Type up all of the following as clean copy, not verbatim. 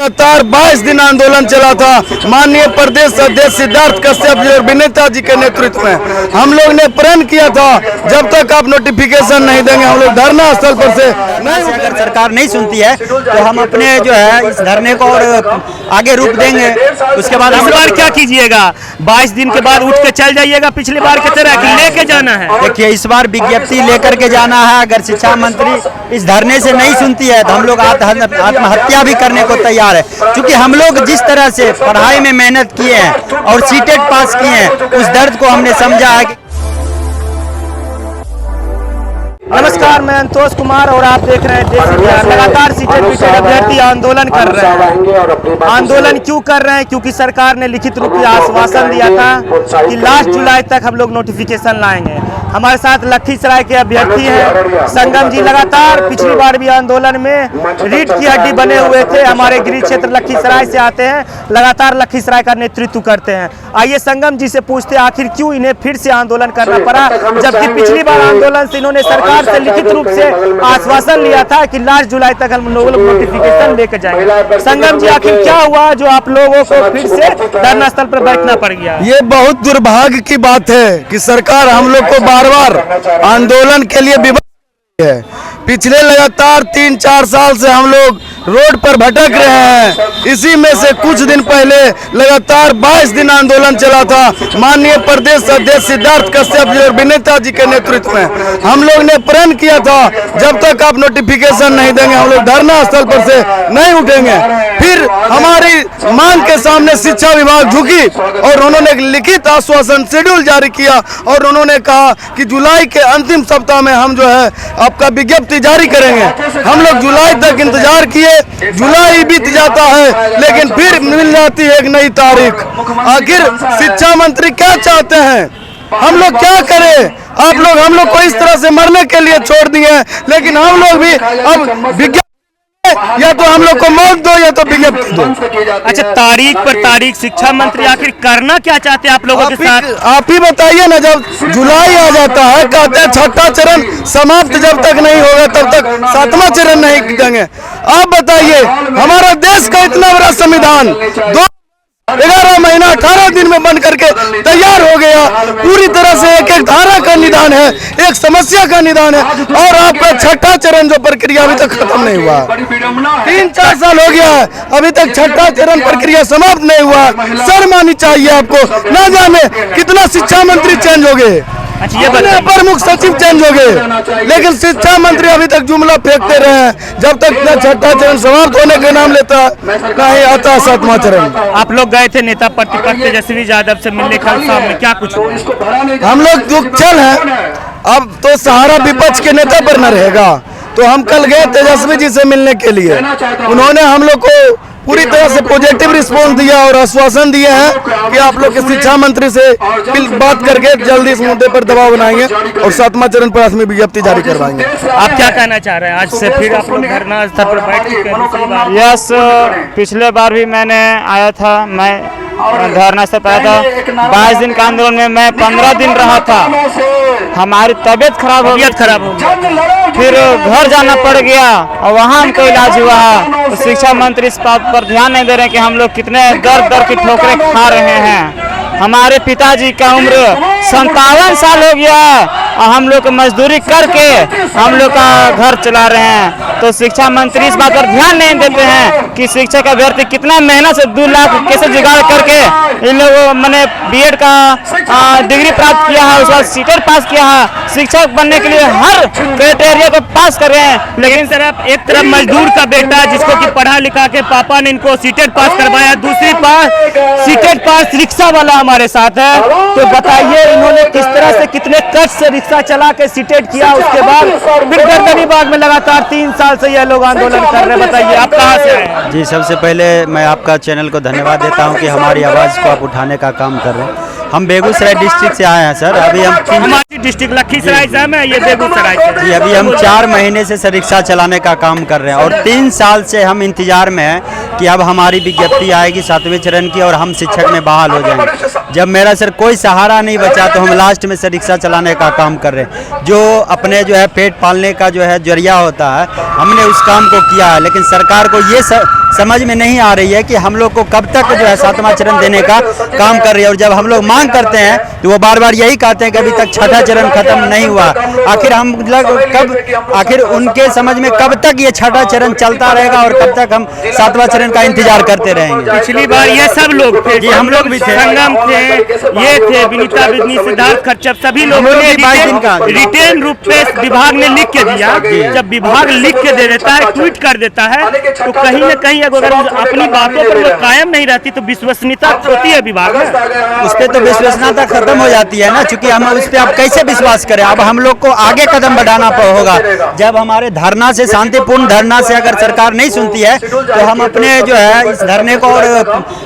लगातार 22 दिन आंदोलन चला था। माननीय प्रदेश अध्यक्ष सिद्धार्थ कश्यप जी और विनेता जी के नेतृत्व में हम लोग ने प्रण किया था, जब तक आप नोटिफिकेशन नहीं देंगे हम लोग धरना स्थल पर से नहीं। अगर सरकार नहीं सुनती है तो हम अपने जो है इस धरने को और आगे रोक देंगे। उसके बाद इस बार क्या कीजिएगा? 22 दिन के बाद उठ के चल जाइएगा पिछली बार की तरह कि लेके जाना है? देखिए, इस बार विज्ञप्ति लेकर के जाना है। अगर शिक्षा मंत्री इस धरने से नहीं सुनती है तो हम लोग आत्महत्या भी करने को तैयार है, क्योंकि हम लोग जिस तरह से पढ़ाई में मेहनत किए हैं और सीटेट पास किए हैं, उस दर्द को हमने समझा है। नमस्कार, मैं अंतोष कुमार और आप देख रहे हैं देश बिहार। लगातार सीटेट पीटेट अभ्यर्थी आंदोलन कर रहे हैं। आंदोलन क्यों कर रहे हैं? क्योंकि सरकार ने लिखित रूप में आश्वासन दिया था कि लास्ट जुलाई तक हम लोग नोटिफिकेशन लाएंगे। हमारे साथ लखीसराय के अभ्यर्थी हैं संगम जी। लगातार पिछली बार भी आंदोलन में रीढ़ की हड्डी बने हुए थे। हमारे गृह क्षेत्र लखीसराय से आते हैं, लगातार लखीसराय का नेतृत्व करते हैं। आइए संगम जी से पूछते हैं आखिर क्यों इन्हें फिर से आंदोलन करना पड़ा, जबकि पिछली बार आंदोलन से इन्होंने सरकार से लिखित रूप से आश्वासन लिया था कि लास्ट जुलाई तक हम लोग नोटिफिकेशन लेकर जाएंगे। संगम जी, आखिर क्या हुआ जो आप लोगों को फिर से धरना स्थल पर बैठना पड़ गया? ये बहुत दुर्भाग्य की बात है कि सरकार हम लोग को बार बार आंदोलन के लिए विवश है। पिछले लगातार 3-4 साल से हम लोग रोड पर भटक रहे हैं। इसी में से कुछ दिन पहले लगातार 22 दिन आंदोलन चला था। माननीय प्रदेश अध्यक्ष सिद्धार्थ कश्यप जी और विनेता जी के नेतृत्व में हम लोग ने प्रण किया था, जब तक आप नोटिफिकेशन नहीं देंगे हम लोग धरना स्थल पर से नहीं उठेंगे। फिर हमारी मांग के सामने शिक्षा विभाग झुकी और उन्होंने एक लिखित आश्वासन शेड्यूल जारी किया और उन्होंने कहा कि जुलाई के अंतिम सप्ताह में हम जो है आपका विज्ञप्ति जारी करेंगे। हम लोग जुलाई तक इंतजार किए, जुलाई बीत जाता है लेकिन फिर मिल जाती है एक नई तारीख। आखिर शिक्षा मंत्री क्या चाहते हैं? हम लोग क्या करें? आप लोग हम लोग को इस तरह से मरने के लिए छोड़ दिए हैं, लेकिन हम लोग भी अब विज्ञप्ति या तो हम लोग को मौत दो या तो विज्ञप्ति दो। अच्छा, तारीख पर तारीख शिक्षा मंत्री आखिर करना क्या चाहते हैं आप लोगों के साथ? आप ही बताइए ना। जब जुलाई आ जाता है कहते हैं छठा चरण समाप्त जब तक नहीं होगा तब तक 7वां चरण नहीं देंगे। आप बताइए, हमारा देश का इतना बड़ा संविधान 11 महीना 18 दिन में बन करके तैयार हो गया। पूरी तरह से एक एक धारा का निदान है, एक समस्या का निदान है, और आपका छठा चरण जो प्रक्रिया अभी तक खत्म नहीं हुआ। 3-4 साल हो गया है, अभी तक छठा चरण प्रक्रिया समाप्त नहीं हुआ। शर्म आनी चाहिए आपको। न जाने कितना शिक्षा मंत्री चेंज हो गए, अच्छा, ये बताइए, प्रमुख सचिव चेंज हो गए, लेकिन शिक्षा मंत्री अभी तक जुमला फेंकते रहे हैं। जब तक न छठा चरण समाप्त होने के नाम लेता न ही आता 7वां चरण। आप लोग गए थे नेता प्रतिपक्ष तेजस्वी यादव से मिलने, कल शाम में क्या कुछ हुआ? हम लोग दुखचल हैं। अब तो सहारा विपक्ष के नेता पर न रहेगा, तो हम कल गए तेजस्वी जी से मिलने के लिए। उन्होंने हम लोग को पूरी तरह से पॉजिटिव रिस्पॉन्स दिया और आश्वासन दिए हैं कि आप लोग के शिक्षा मंत्री से बात करके जल्दी इस मुद्दे पर दबाव बनाएंगे और 7वां चरण पर रस्मी विज्ञप्ति जारी करवाएंगे। आप क्या कहना चाह रहे हैं? आज से फिर आप लोग धरना स्थल पर बैठ चुके हैं? यस, पिछले बार भी मैंने आया था, मैं धरना स्थल पर आया था। 22 दिन के आंदोलन में मैं 15 दिन रहा था। हमारी तबीयत खराब हो गई, फिर घर जाना पड़ गया और वहाँ हमको इलाज हुआ। तो शिक्षा मंत्री इस बात पर ध्यान नहीं दे रहे कि हम लोग कितने दर की ठोकरें खा रहे हैं। हमारे पिताजी का उम्र 57 साल हो गया और हम लोग मजदूरी करके हम लोग का घर चला रहे हैं। तो शिक्षा मंत्री इस बात पर ध्यान नहीं देते हैं कि शिक्षक का अभ्यर्थी कितना मेहनत से 2 लाख कैसे जुगाड़ करके इन लोगों मैंने बीएड का डिग्री प्राप्त किया है, उसके बाद सीटेट पास किया है। शिक्षक बनने के लिए हर क्राइटेरिया को पास कर रहे हैं, लेकिन सर एक तरफ मजदूर का बेटा जिसको कि पढ़ा लिखा के पापा ने इनको सीटेट पास करवाया, दूसरी पास सीटेट पास रिक्शा वाला हमारे साथ है। तो बताइए इन्होंने किस तरह से कितने कष्ट से रिक्शा चला के सीटेट किया, उसके बाद फिर गर्दनीबाग में लगातार 3 साल से ये लोग आंदोलन कर रहे हैं। बताइए आप कहाँ से आए? जी, सबसे पहले मैं आपका चैनल को धन्यवाद देता हूं कि हमारी आवाज़ को आप उठाने का काम कर रहे हैं। हम बेगूसराय डिस्ट्रिक्ट से आए हैं सर। अभी हम हमारी डिस्ट्रिक्ट लखीसराय से हैं, ये बेगूसराय से। जी, अभी हम 4 महीने से रिक्शा चलाने का काम कर रहे हैं और 3 साल से हम इंतजार में हैं कि अब हमारी विज्ञप्ति आएगी 7वें चरण की और हम शिक्षक में बहाल हो जाएंगे। जब मेरा सर कोई सहारा नहीं बचा तो हम लास्ट में से रिक्शा चलाने का काम कर रहे हैं। जो अपने जो है पेट पालने का जो है जरिया होता है, हमने उस काम को किया है, लेकिन सरकार को ये समझ में नहीं आ रही है कि हम लोग को कब तक जो है 7वां चरण देने का काम कर रही है। और जब हम लोग मांग करते हैं तो वो बार बार यही कहते हैं कि अभी तक 6ठा चरण खत्म नहीं हुआ। आखिर हम आखिर उनके समझ में कब तक ये 6ठा चरण चलता रहेगा और कब तक हम 7वां चरण का इंतजार करते रहेंगे। पिछली बार ये सब लोग थे जी, हम लोग भी थे। संगम थे, ये थे विनीता बिजनी, सिद्धार्थ खच्चर, सभी लोगों ने 22 दिन का रिटेन रूप पे विभाग ने लिख के दिया। जब विभाग लिख के दे देता है, ट्वीट कर देता है, तो कहीं न कहीं अगर अपनी बातों पर वो कायम नहीं रहती तो विश्वसनीयता होती है विभाग में, उस पर तो विश्वसनीयता खत्म हो जाती है ना, क्योंकि हम उस पर अब कैसे विश्वास करें। अब हम लोग को आगे कदम बढ़ाना होगा। जब हमारे धरना से, शांतिपूर्ण धरना से अगर सरकार नहीं सुनती है तो हम अपने जो है इस धरने को और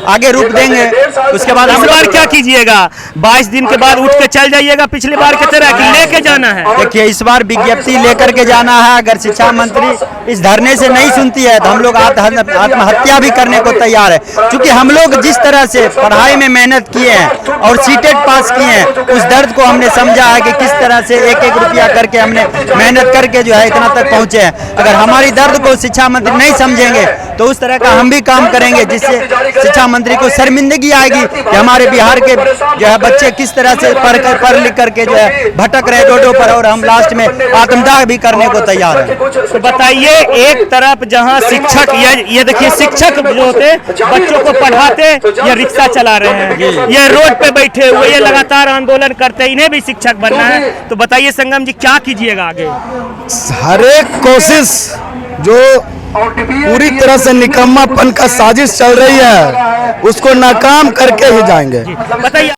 आगे रूप देंगे। उसके बाद इस बार क्या कीजिएगा? 22 दिन के बाद उठ के चल जाइएगा पिछले बार की तरह कि लेके जाना है? देखिए, इस बार विज्ञप्ति लेकर के जाना है। अगर शिक्षा मंत्री इस धरने से नहीं सुनती है तो हम लोग आत्महत्या भी करने को तैयार है, क्योंकि हम लोग जिस तरह से पढ़ाई में मेहनत किए हैं और सीटेट पास किए हैं, उस दर्द को हमने समझा है कि किस तरह से एक एक रुपया करके हमने मेहनत करके जो है इतना तक पहुंचे हैं। अगर हमारी दर्द को शिक्षा मंत्री नहीं समझेंगे तो उस तरह का हम भी काम करेंगे जिससे शिक्षा मंत्री को शर्मिंदगी आएगी कि हमारे बिहार के जो है बच्चे किस तरह से पढ़ लिख करके जो है भटक रहे रोडों पर, और हम लास्ट में आत्मदाह भी करने को तैयार हैं। तो बताइए, एक तरफ जहां शिक्षक, ये देखिए शिक्षक जो होते बच्चों को पढ़ाते, ये रिक्शा चला रहे हैं, ये रोड पे बैठे हुए, ये लगातार आंदोलन करते हैं, इन्हें भी शिक्षक बनना है। तो बताइए संगम जी, क्या कीजिएगा आगे? हर एक कोशिश जो पूरी तरह से निकम्मापन का साजिश चल रही है उसको नाकाम करके ही जाएंगे। बताइए।